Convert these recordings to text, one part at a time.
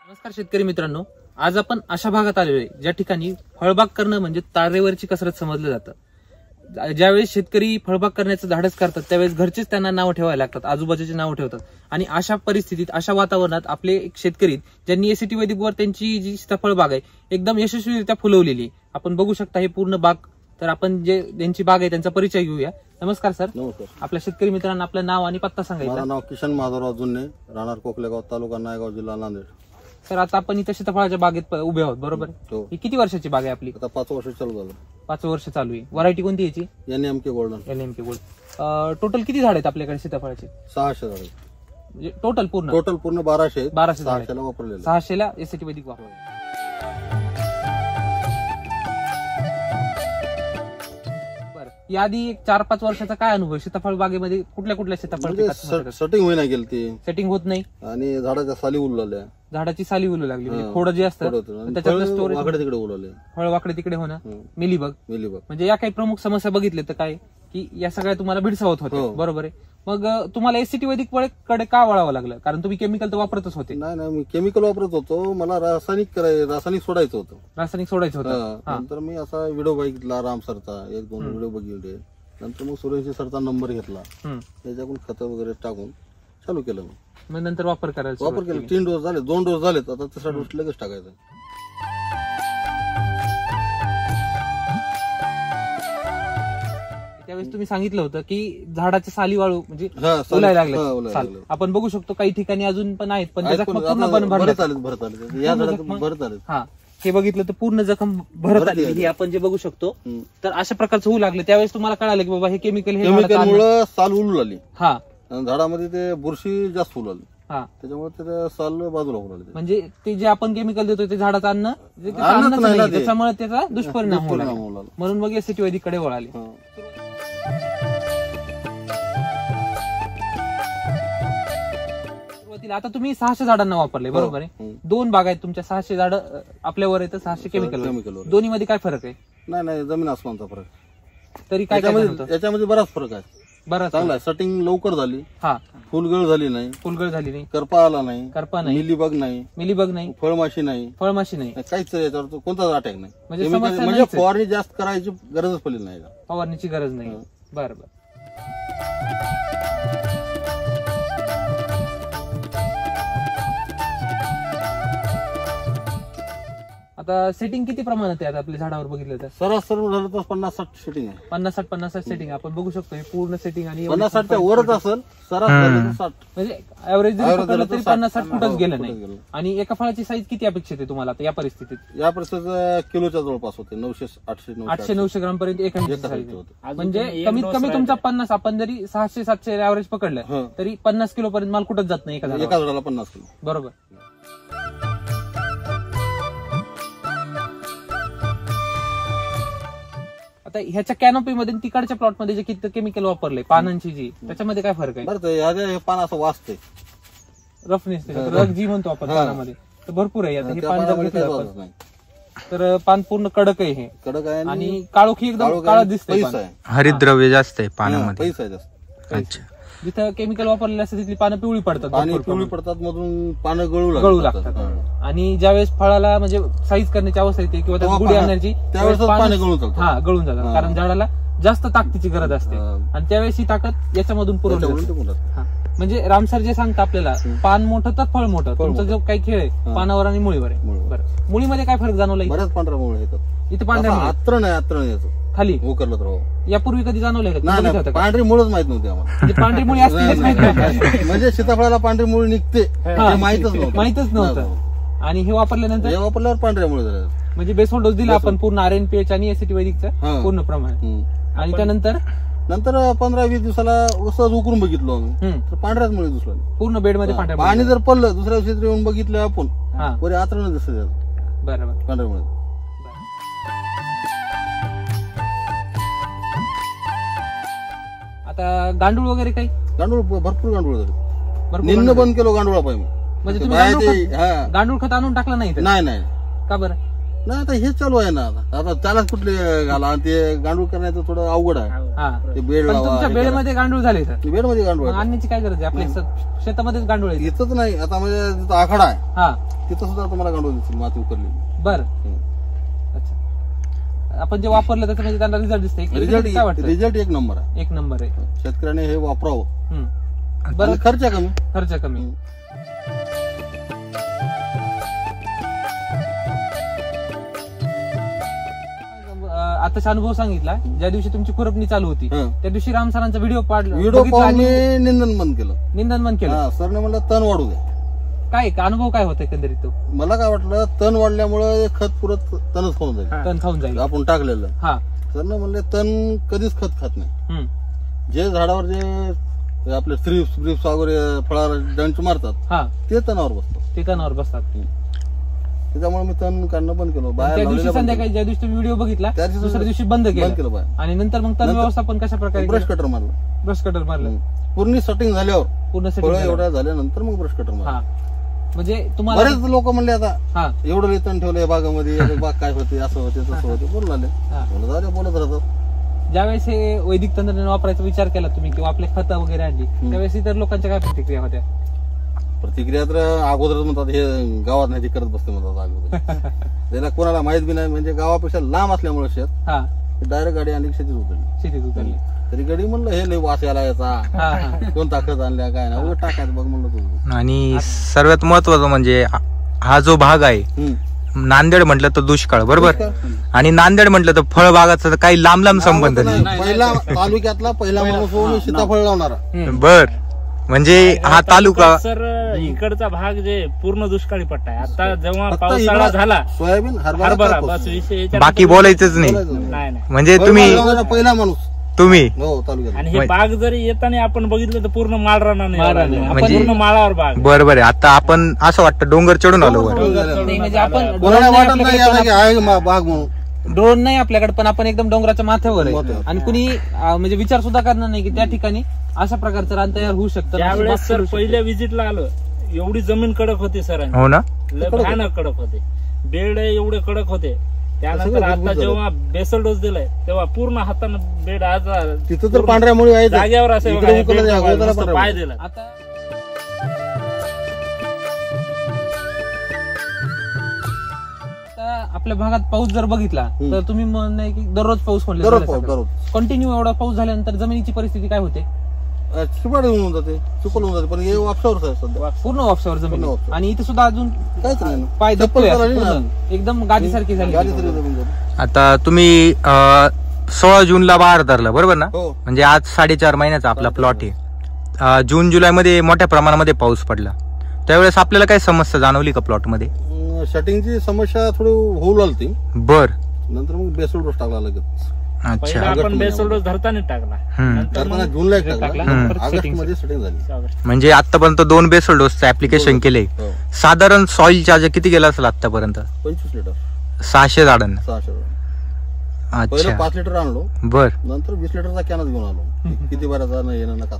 नमस्कार शेतकरी मित्रांनो, आज आपण अशा भागात आलेलो आहे ज्या ठिकाणी फळबाग करणं म्हणजे तारेवरची कसरत समजलं जातं। ज्यावेळेस शेतकरी फळबाग करण्याचं धाडस करतात त्यावेळेस घरचेच त्यांना नाव ठेवायला लागतात, आजूबाजूचे नाव ठेवतात। आणि अशा परिस्थितीत अशा वातावरणात आपले एक शेतकरी ज्यांनी एसीटी वैदिक वर त्यांची जी सीताफळ बाग आहे एकदम यशस्वीरित्या फुलवलेली आहे। आपण बघू शकता हे पूर्ण बाग। तर आपण जे ज्यांची बाग आहे त्यांचा परिचय घेऊया। नमस्कार सर। नमस्कार। आपल्या शेतकरी मित्रांना आपलं नाव आणि पत्ता सांगायचा। माझं नाव किशन माधवराव जुन्ने, राहणार कोकलेगाव, तालुका नायगाव, जिल्हा नांदेड। सर आता आपण इथं सीताफळाच्या बागेत उभे आहोत, बरोबर? हो। ही किती वर्षाची बाग आहे आपली? आता 5 वर्ष चालू झालं। 5 वर्ष चालू आहे। व्हरायटी कोणती याची? NMK golden. NMK gold. Total किती झाड आहेत आपल्याकडे सीताफळाचे? 600 झाड। म्हणजे टोटल पूर्ण 1200 आहेत। 1200 600 ला वापरलेले। 600 ला एसीटी वैदिक वापरले। याआधी एक 4-5 वर्षाचा काय अनुभव सीताफळ बागेमध्ये? कुठल्या कुठल्या सीताफळ सेटिंग होईना गेली ती, सेटिंग होत नाही आणि झाडाच्या साली उलवल्या, झाडाची साली उलू लागली, म्हणजे खोड जे असतं त्याच्यातलं स्टोरेज वाकडे तिकडे उलवले, फळ वाकडे तिकडे होणं, मिलीबग। म्हणजे या काही प्रमुख समस्या बघितल्या तर काय की या सगळ्या तुम्हाला भेडसावत होते, बरोबर आहे? मग तुम्हाला एसीटी वैदिक कडे का वळावं लागलं? कारण तुम्ही केमिकल तर वापरतच होते। नाही, मी केमिकल वापरत होतो, मला रासायनिक सोडायचं होतं। रासायनिक सोडायचं होतं। नंतर मी असा व्हिडिओ बघितला राम सरचा, 1-2 व्हिडिओ बघितले। नंतर मग सूर्यवंशी सरचा नंबर घेतला, त्याच्याकडून खतं वगैरे टाकून चालू केलं। मग नंतर वापर केला। 3 डोस झाले, 2 डोस झालेत, आता 3रा डोस लगेच टाकायचा। त्यावेळेस तुम्ही सांगितलं होतं की झाडाच्या साली वाळू म्हणजे उलायला लागले। आपण बघू शकतो काही ठिकाणी अजून पण आहेत, पण त्याचा पूर्णपणे भरत आले। हा, हे बघितलं तर पूर्ण जखम भरत आली, हे आपण जे बघू शकतो। तर अशा प्रकारचं होऊ लागलं, त्यावेळेस तुम्हाला कळालं की बाबा हे केमिकलमुळे साल उलू लागली। हा, झाडामध्ये ते बुरशी जास्त उलवली, हा, त्याच्यामुळे त्याचं साल बाजूला होऊ लागले। म्हणजे ते जे आपण केमिकल देतो ते झाडाचं अन्न त्याच्यामुळे त्याचा दुष्परिणाम होऊ लागला, म्हणून मग एसीटी वैदिक कडे वळाले। आता तुम्ही 600 झाडांना वापरले, बरोबर आहे? 2 बाग आहेत तुमच्या, 600 झाड आपल्यावर येतं, 600 केमिकल। दोन्ही मध्ये काय फरक आहे? नाही, जमीन आसमानचा फरक। तरी काय याच्यामध्ये बराच फरक आहे, बराच चांगला आहे। सेटिंग लवकर झाली, हा, फुलगळ झाली नाही, करपा आला नाही, मिलीबग नाही, फळमाशी नाही, काहीच याच्यावर कोणताच अटॅक नाही। म्हणजे फवारणी जास्त करायची गरजच पडली नाही, फवारणीची गरज नाही। बरोबर। आता सेटिंग किती प्रमाणात आहे आपल्या झाडावर बघितलं तर? सरासरी झालं तर 50-60 सेटिंग आहे। 50-60 सेटिंग आपण बघू शकतो, हे पूर्ण सेटिंग। आणि 50-60च्या वरच असेल, सरासरी 60 म्हणजे ऍव्हरेज तरी 50-60 फुटच गेलं नाही। आणि एका फळाची साईज किती अपेक्षित आहे तुम्हाला या परिस्थितीत? या परिस्थितीत किलोच्या जवळपास होते, 800-900 ग्राम पर्यंत एका साईज होते। म्हणजे कमीत कमी तुमचा 50, आपण जरी 600-700 ऍव्हरेज पकडलं तरी 50 किलो पर्यंत माल कुठंच जात नाही एका झाडाला 50 किलो, बरोबर? आता ह्याच्या कॅनोपी मध्ये तिकडच्या प्लॉट मध्ये जे किती केमिकल वापरले पानांची जी, त्याच्यामध्ये काय फरक आहे? बरं, हे पान असं वाचतंय, रफनेस, रग जी म्हणतो आपण पानामध्ये, तर भरपूर आहे। आता हे पान जवळ तर पान पूर्ण कडक आहे, हे कडक आहे आणि काळोखी एकदम काळा दिसतंय, हरितद्रव्य जास्त आहे पानामध्ये। अच्छा, जिथं केमिकल वापरलेलं असतं तिथली पानं पिवळी पडतात, मधून पानं गळू लागतात। आणि ज्यावेळेस फळाला म्हणजे साईज करण्याची अवस्था येते किंवा त्यात गुढी आणण्याची, त्यावेळेस गळून जातात, कारण झाडाला जास्त ताकदीची गरज असते, आणि त्यावेळेस ही ताकद याच्यामधून पुरवली। म्हणजे रामसर जे सांगता आपल्याला, पान मोठं तर फळ मोठं, तुमचा जो काही खेळ आहे पानावर आणि मुळीवर आहे। बरं, मुळीमध्ये काय फरक जाणवला? बऱ्याच पांढऱ्या मुळे येतात, इथे पांढऱ्या आत्र नाही येतो खाली उकरलं तर। यापूर्वी कधी जाणवलंय का? पांढरी मुळच माहित नव्हती आम्हाला, पांढरी मुळी असते म्हणजे सीताफळाला पांढरी मुळ निघते माहितच नव्हतं। आणि हे वापरल्यावर पांढऱ्या मुळे झाल्या, म्हणजे बेसोल डोस दिला आपण पूर्ण RNPH आणि एसीटी वैदिकचं पूर्ण प्रमाण। आणि त्यानंतर 15-20 दिवसाला असंच उकरून बघितलो आम्ही, तर पांढऱ्याच मुळे दिसला, पूर्ण बेडमध्ये पांढऱ्या। पाणी जर पडलं दुसऱ्या दिवशी येऊन बघितलं आपण, बरे आतरण दिसत, बरोबर, पांढऱ्यामुळे। आता गांडूळ वगैरे काही? गांडूळ भरपूर गांडूळ झाले, निम्न बंद केलो गांडूळा पाहिजे। म्हणजे तुम्ही गांडूळ खत आणून टाकलं नाही? नाही, का बरं? नाही, आता हे चालू आहे ना, आता त्याला कुठले घाला, ते गांडूळ करण्याचं थोडं अवघड आहे। ते बेड तुमच्या बेडमध्ये गांडूळ झाले, बेडमध्ये गांडूळ आणण्याची काय गरज आहे? आपल्या शेतामध्येच गांडूळ आहे, इथंच नाही। आता म्हणजे आखाडा आहे, तिथं सुद्धा तुम्हाला गांडूळ दिसेल माती उकरली. बर. अच्छा, आपण जे वापरलं त्याचं म्हणजे त्यांना रिझल्ट दिसते. रिझल्ट एक नंबर आहे. एक नंबर आहे. शेतकऱ्याने हे वापरावं. बरं, खर्च कमी. खर्च कमी. आताचा अनुभव सांगितला. ज्या दिवशी तुमची खुरपणी चालू होती त्या दिवशी राम सरांचा व्हिडिओ पाहून मी निंदन बंद केलं. निंदन बंद केलं. सरने म्हणलं तण वाढू द्या. काय अनुभव काय होता एकंदरीत तो? मला काय वाटलं तण वाढल्यामुळे खत पुरत तणच खाऊन जाईल. तण खाऊन जाईल आपण टाकलेलं. सरने म्हणले तण कधीच खत खात नाही. जे झाडावर जे आपले थ्रिप्स ब्रिप्स वगैरे फळावर डंच मारतात ते तणावर बसतात. ते तणावर बसतात. त्याच्यामुळे मी तण काढणं बंद केलं. त्या दिवशी संध्याकाळी ज्या दिवशी तुम्ही व्हिडिओ बघितला दुसऱ्या दिवशी बंद केलं बाहेर. आणि नंतर मग तण व्यवस्थापन कशा प्रकारे? ब्रश कटर मारलं. ब्रश कटर मारलं. पूर्ण सेटिंग झाल्यावर, पूर्ण सेटिंग एवढ्या झाल्यानंतर मग ब्रश कटर मारलं. म्हणजे तुम्हाला बरेच लोक म्हणले आता एवढं तण ठेवलंय बागामध्ये, बाग काय होते, असं होते तसं होते बोलून आले. बोलत राहतात. ज्यावेळेस हे वैदिक तंत्रज्ञान वापरायचा विचार केला तुम्ही किंवा आपले खतं वगैरे आणली त्यावेळेस इतर लोकांच्या काय प्रतिक्रिया होत्या? प्रतिक्रिया तर अगोदरच म्हणतात हे गावात नाही करत बसते म्हणतात अगोदर. त्याला कोणाला माहित बी नाही. म्हणजे गावापेक्षा लांब असल्यामुळे शेत डायरेक्ट गाडी आणली शेतीत उतरली. तरी गाडी म्हणलं हे नाही वास याला याचा कोणता खत आणल्या काय ना टाकायचं बघ म्हणलं तुम्ही. आणि सर्वात महत्वाचं म्हणजे हा जो भाग आहे नांदेड म्हटलं तर दुष्काळ बरोबर, आणि नांदेड म्हटलं तर फळबागाचा काही लांब लांब संबंध नाही. पहिला तालुक्यातला पहिला माणूस सीताफळ लावणारा. बर, म्हणजे हा तालुका सर इकडचा भाग जे पूर्ण दुष्काळी पट्टा आहे. आता जेव्हा पावसाळा झाला सोयाबीन हरभरा बस विषय बाकी बोलायचंच नाही. म्हणजे तुम्ही पहिला माणूस तुम्ही आणि हे बाग जरी येताना आपण बघितलं तर पूर्ण माळराना नाही, पूर्ण माळावर बाग. बरोबर आहे. आता आपण असं वाटतं डोंगर चढून आलो वर. म्हणजे आपण बाग म्हणून ड्रोन नाही आपल्याकडे, पण आपण एकदम डोंगराच्या माथ्यावर आहे. आणि कुणी म्हणजे विचार सुद्धा करणार नाही की त्या ठिकाणी अशा प्रकारचं रान तयार होऊ शकतं. त्यावेळेस सर पहिल्या व्हिजिटला आलो एवढी जमीन कडक होती सरांची. हो ना, भयानक कडक होते. बेड एवढे कडक होते. त्यानंतर आता जेव्हा बेसल डोस दिलाय तेव्हा पूर्ण हातानं बेड आज तिथं तर पांढऱ्यामुळे जागेवर असे पाय दिला. आता आपल्या भागात पाऊस जर बघितला तर तुम्ही म्हणताय की दररोज पाऊस दररोज कंटिन्यू एवढा पाऊस झाल्यानंतर जमिनीची परिस्थिती काय होते? चिपळ होऊन जाते, चिपळ होऊन जाते. पण हे वापसावर आहे सध्या, पूर्ण वापसावर जमीन. आणि इथे सुद्धा अजून काहीच नाही, पाय एकदम गादीसारखी झाली. आता तुम्ही 16 जूनला बहार धरला बरोबर ना? म्हणजे आज 4.5 महिन्याचा आपला प्लॉट आहे. जून जुलै मध्ये मोठ्या प्रमाणामध्ये पाऊस पडला. त्यावेळेस आपल्याला काय समस्या जाणवली का प्लॉट मध्ये? शटिंगची समस्या थोडी होऊ लागली. बर. नंतर मग बेसल डोस टाकला लगेच. अच्छा, आपण बेसल डोस धरताना टाकला. जूनला टाकला, ऑगस्ट मध्ये सेटिंग झाली. म्हणजे आतापर्यंत 2 बेसल डोसचं ऍप्लिकेशन केले. साधारण सॉइल चार्ज किती गेला असेल आतापर्यंत? 25 लिटर 600 झाडांना. 600. अच्छा, पहिलं 5 लिटर आणलो. बर. नंतर 20 लिटरचा कॅनच घेऊन आलो. किती बऱ्याचा नाही येणं नका.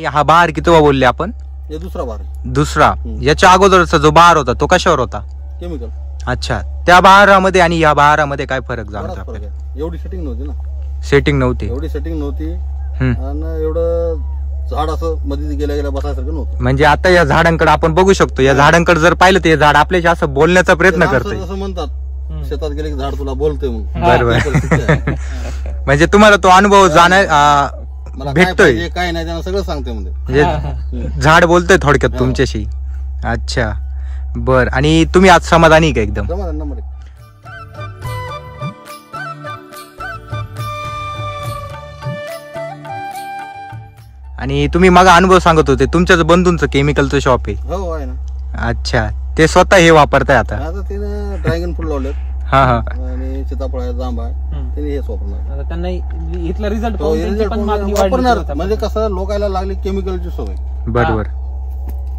हा बहार किती बोलले आपण? हे दुसरा बहार. दुसरा. याच्या अगोदरचा जो बहार होता तो कशावर होता? केमिकल. अच्छा, त्या बहारामध्ये आणि या बहारामध्ये काय फरक जाणवतो आपल्याला? एवढी सेटिंग नव्हती ना. सेटिंग नव्हती. एवढी सेटिंग नव्हती आणि एवढं झाड असं मध्ये गेल्या बसायसारखं नव्हतं. म्हणजे आता या झाडांकडे आपण बघू शकतो. या झाडांकडे जर पाहिलं तर हे झाड आपल्याशी असं बोलण्याचा प्रयत्न करते. असं म्हणतात शेतात गेले की झाड तुला बोलते म्हणून. बरोबर. म्हणजे तुम्हाला तो अनुभव भेटतोय काय नाही त्यांना सगळं सांगते म्हणजे झाड बोलतोय थोडक्यात तुमच्याशी. अच्छा, बर. आणि तुम्ही आज समाधानी का? एकदम नंबर. आणि तुम्ही मग अनुभव सांगत होते तुमच्याच बंधूंचं केमिकलचं शॉप आहे? हो, आहे ना. अच्छा, ते स्वतः हे वापरताय आता? तिने ड्रॅगन फ्रूट लावले. हा हा. आणि सीताफळ आहे, जांब आहे. त्यांनी हेच वापरणार. त्यांना इथला रिझल्ट वापरणार. म्हणजे कसं लोकायला लागली केमिकलची सवय. बरोबर.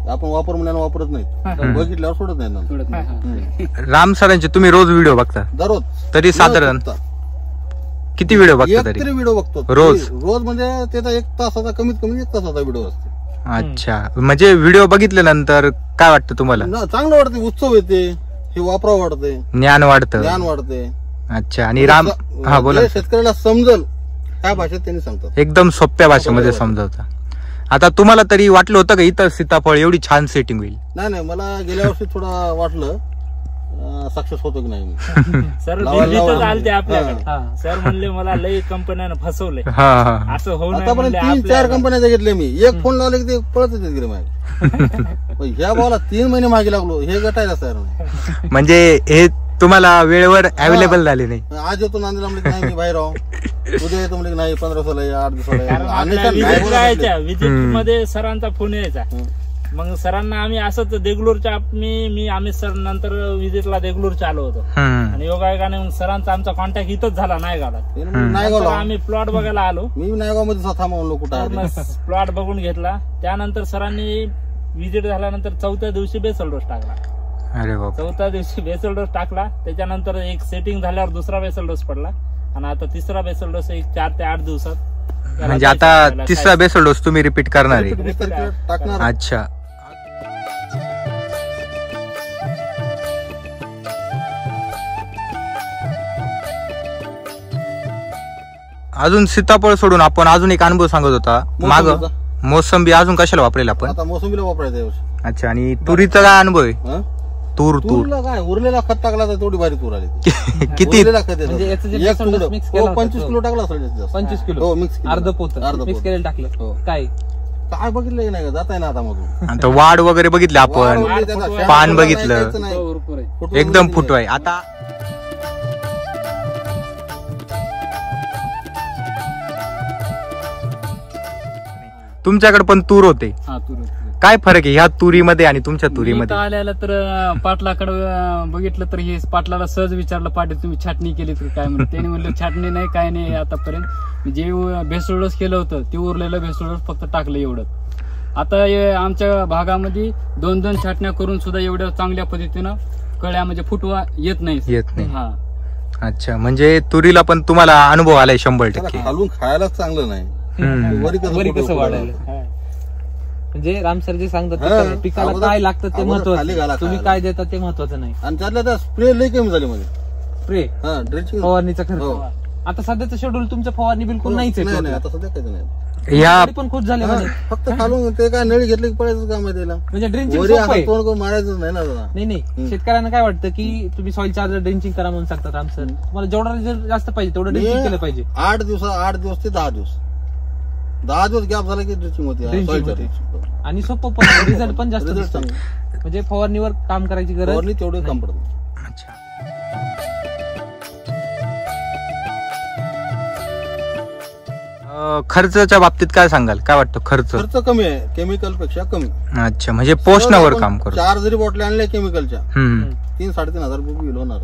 आपण वापर म्हणल्यानं वापरत नाही, बघितल्यावर सोडत नाही. राम सरांचे तुम्ही रोज व्हिडिओ बघता? दररोज. तरी साधारण किती व्हिडिओ बघता? तरी व्हिडिओ बघतो रोज. म्हणजे त्याचा 1 तासाचा कमीत कमी 1 तासाचा व्हिडिओ असतो. अच्छा, म्हणजे व्हिडिओ बघितल्यानंतर काय वाटतं तुम्हाला? चांगलं वाटतं, उत्सव येते, हे वापरावं वाटते, ज्ञान वाढतं. ज्ञान वाढते. अच्छा. आणि राम हा बोला. शेतकऱ्याला समजल त्या भाषेत त्यांनी सांगतात, एकदम सोप्या भाषेमध्ये समजावता. आता तुम्हाला तरी वाटलं होतं का इथं सीताफळ एवढी छान सेटिंग होईल? नाही, मला गेल्या वर्षी थोडं वाटलं सक्सेस होतो की नाही. सर दिल्लीतच आलते आपल्याकडे. सर म्हणले मला लई कंपन्यानं फसवले, असं होऊ नये. आतापर्यंत 3-4 कंपन्या घेतले मी. एक फोन लावले की ते पळत येतात गेले मागे. ह्या भावाला 3 महिने मागे लागलो, हे गटायला तयार नाही. म्हणजे हे तुम्हाला वेळेवर अवेलेबल झाले नाही. आज येतो नांदेडला म्हणजे नाही मी बाहेर राहू, उद्या येतो म्हणजे नाही 15 दिवसाला या 8 दिवसाला. विजिट मध्ये सरांचा फोन यायचा. मग सरांना आम्ही असंच देगलूरच्या आम्ही सर नंतर विजिटला देगलूरच्या आलो होतो. आणि योगायोगाने मग सरांचा आमचा कॉन्टॅक्ट इथंच झाला नायगावात. नायगावला आम्ही प्लॉट बघायला आलो. मी नायगावमध्ये स्वतः म्हणलो कुठं प्लॉट बघून घेतला. त्यानंतर सरांनी विजिट झाल्यानंतर 4थ्या दिवशी बेसल डोस टाकला. अरे बाप. 4थ्या दिवशी बेसल डोस टाकला. त्याच्यानंतर एक सेटिंग झाल्यावर दुसरा बेसल डोस पडला आणि आता तिसरा बेसल डोस एक 4 ते 8 दिवसात. म्हणजे आता तिसरा बेसल डोस तुम्ही रिपीट करणार आहे? अच्छा. अजून सीताफळ सोडून आपण अजून एक अनुभव सांगत होता माग, मोसंबी अजून कशाला वापरेल आपण? आता मोसंबीला वापरायचं. अच्छा. आणि तुरीचा काय अनुभव आहे? तूरला काय उरलेला खत टाकला तर तेवढी भारी तूर आली. किती? 25 किलो टाकला असेल. 25 किलो मिक्स, अर्ध पोत मिक्स केलेलं टाकलं. काय बघितलं नाही का, जात आहे ना आता मधून. आता वाढ वगैरे बघितली आपण, पान बघितलं, एकदम फुटवाय. आता तुमच्याकडे पण तूर होते, काय फरक आहे ह्या तुरीमध्ये आणि तुमच्या तुरीमध्ये? आल्याला तर पाटलाकडे बघितलं तर हे पाटलाला सहज विचारलं, पाटील तुम्ही छाटणी केली तर काय म्हणलं. त्याने म्हणलं छाटणी नाही काय नाही, आतापर्यंत जे भेसळ डोस केलं होतं ते उरलेलं भेसळ डोस फक्त टाकलं एवढं. आता आमच्या भागामध्ये 2-2 छाटण्या करून सुद्धा एवढ्या चांगल्या पद्धतीनं कळ्या म्हणजे फुटवा येत नाही. हा. अच्छा. म्हणजे तुरीला पण तुम्हाला अनुभव आलाय 100%. घालून खायला चांगलं नाही, वरी कसं वाढायला. म्हणजे राम सर जे सांगतात पिकाला काय लागतं ते महत्वाचं, तुम्ही काय देता ते महत्वाचं नाही. आणि त्यातल्या स्प्रे लई कमी झाले मध्ये. स्प्रे फवारणीचा खर्च. आता सध्याचं शेड्यूल तुमचं फवारणी बिलकुल नाहीच आहे. आता सध्या काही नाही. या पण खुश झाले फक्त खालून ते काय नळी घेतली की पडायचं काम आहे त्याला. म्हणजे ड्रिंचिंग मारायचं नाही ना. नाही शेतकऱ्यांना काय वाटतं की तुम्ही सॉइल चार्जर ड्रिंचिंग करा म्हणून सांगतात राम सर. तुम्हाला जेवढा रिझल्ट जास्त पाहिजे तेवढं ड्रिंचिंग केलं पाहिजे. 8 दिवस ते 10 दिवस गॅप झाला की ड्रिंचिंग होते. आणि सोपं पण रिझल्ट पण जास्त दिसतो. म्हणजे फवारणीवर काम करायची गरज तेवढं काम पडतं. अच्छा. खर्चाच्या बाबतीत काय सांगाल? काय वाटतं खर्च कमी आहे केमिकल पेक्षा कमी. अच्छा. म्हणजे पोषणावर काम करतो. 4 जरी बॉटल्या आणल्या केमिकलच्या 3-3.5 हजार रुपये बिल होणार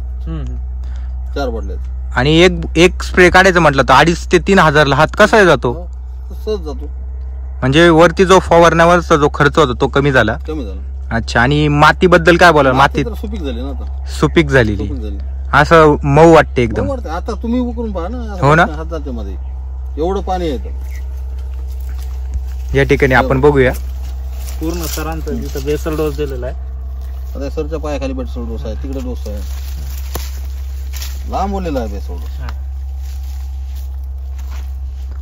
4 बॉटल्या. आणि एक स्प्रे काढायचं म्हटलं तर 2,500 ते 3,000 हात कसा जातो? सहज जातो. म्हणजे वरती जो फवारण्यावरचा जो खर्च होता तो कमी झाला. अच्छा. आणि मातीबद्दल काय बोला? माती सुपीक झाली ना आता. सुपीक झालेली, असं मऊ वाटते एकदम. आता तुम्ही उकरून पहा ना. हो ना. मध्ये एवढं पाणी येतं. या ठिकाणी आपण बघूया पूर्ण सरांचं जिथं बेसल डोस दिलेला आहे. आता सरच्या पायाखाली बेसल डोस आहे, तिकडे डोस आहे, लांब बोललेला आहे बेसल डोस.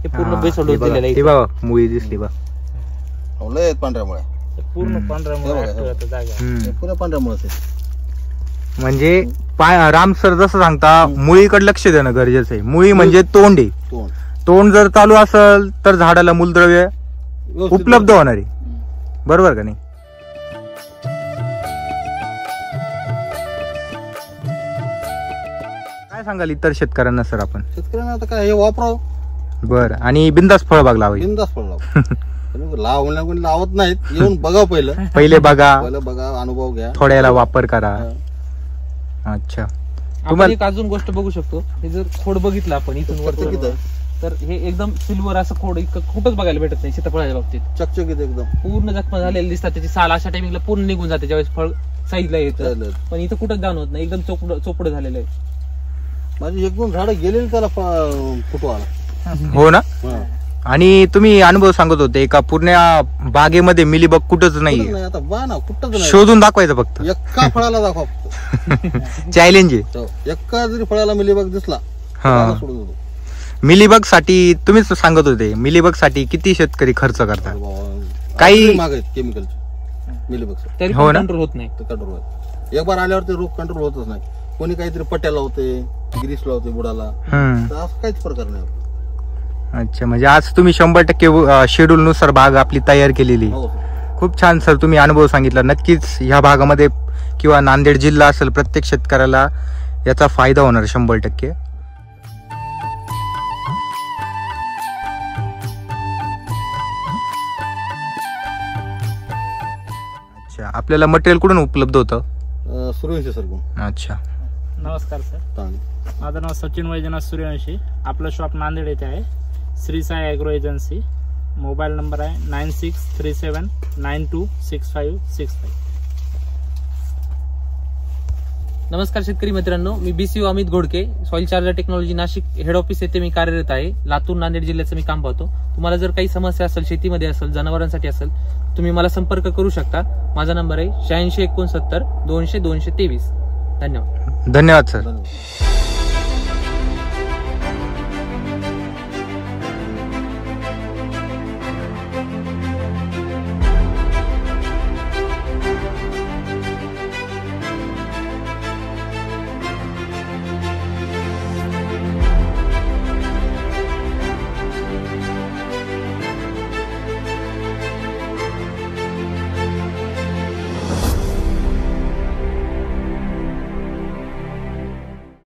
पूर्ण बेसल डोस दिलेला आहे. बघा मुळी दिसली बा. लय पांढऱ्या मुळे, पूर्ण पांढऱ्या मुळे, पुऱ्या पांढऱ्या मुळे. म्हणजे राम सर जसं सांगता मुळीकडे लक्ष देणं गरजेचं आहे. मुळी म्हणजे तोंड आहे. तोंड जर चालू असेल तर झाडाला मूलद्रव्य उपलब्ध होणार आहे. बरोबर का नाही? काय सांगाल इतर शेतकऱ्यांना सर आपण? शेतकऱ्यांना आता काय हे वापरावं. बरं. आणि बिंदास फळ बाग लावायची. बिंदास फळ लावल्या कोणी लावत नाहीत. येऊन बघा पहिले बघा, अनुभव घ्या, थोड्याला वापर करा. अच्छा. आपण एक अजून गोष्ट बघू शकतो. हे जर खोड बघितलं आपण इथून वरती तर हे एकदम सिल्वर असं खोड कुठंच बघायला भेटत नाही सीताफळाच्या बाबतीत. चकचकीत एकदम पूर्ण जखमा झालेली दिसतात. त्याची साल अशा टाइमिंगला पूर्ण निघून जाते ज्यावेळेस फळ साईजला येतं. पण इथं कुठंच जाणवत नाही, एकदम चोपडं झालेलं आहे. माझी 1-2 झाडं गेलेली त्याला फुटवा आला. हो ना. आणि तुम्ही अनुभव सांगत होते का पूर्ण बागेमध्ये मिलीबग कुठंच नाहीये, आता बा ना कुठंच नाही, शोधून दाखवायचं फक्त, एका फळाला दाखवा फक्त. चॅलेंज आहे. एका जरी फळाला मिलीबग दिसला हा. सोडून देतो. मिलीबग साठी तुम्हीच सांगत होते, मिलीबग साठी किती शेतकरी खर्च करतात? काही माग आहेत केमिकलचे मिलीबग तरी हो ना? कंट्रोल होत नाही. कंट्रोल होत एक बार आल्यावर ते रोग कंट्रोल होतच नाही. कोणी काहीतरी पट्ट्या लावते, ग्रीस लावते बुडाला, तर असं काहीच प्रकार नाही. अच्छा, म्हणजे आज तुम्ही 100% शेड्यूल नुसार बाग आपली तयार केलेली. हो. खूप छान सर, तुम्ही अनुभव सांगितला. नक्कीच ह्या भागामध्ये किंवा नांदेड जिल्हा असेल, प्रत्येक शेतकऱ्याला याचा फायदा होणार 100%. अच्छा, आपल्याला मटेरियल कुठून उपलब्ध होतं? सूर्यवंशी सर. अच्छा, नमस्कार सर, माझं नाव सचिन वैजनाथ सूर्यवंशी. आपलं शॉप नांदेड येथे आहे, Shri Sai agro agency. Mobile number आहे 9637926565. नमस्कार शेतकरी मित्रांनो, मी BCO Amit Ghodke, soil charger technology Nashik head office येथे मी कार्यरत आहे. लातूर नांदेड जिल्ह्याचं मी काम पाहतो. तुम्हाला जर काही समस्या असेल, शेतीमध्ये असेल, जनावरांसाठी असेल, तुम्ही मला संपर्क करू शकता. माझा नंबर आहे 8669 200 223. धन्यवाद. धन्यवाद सर. धन्यवाद.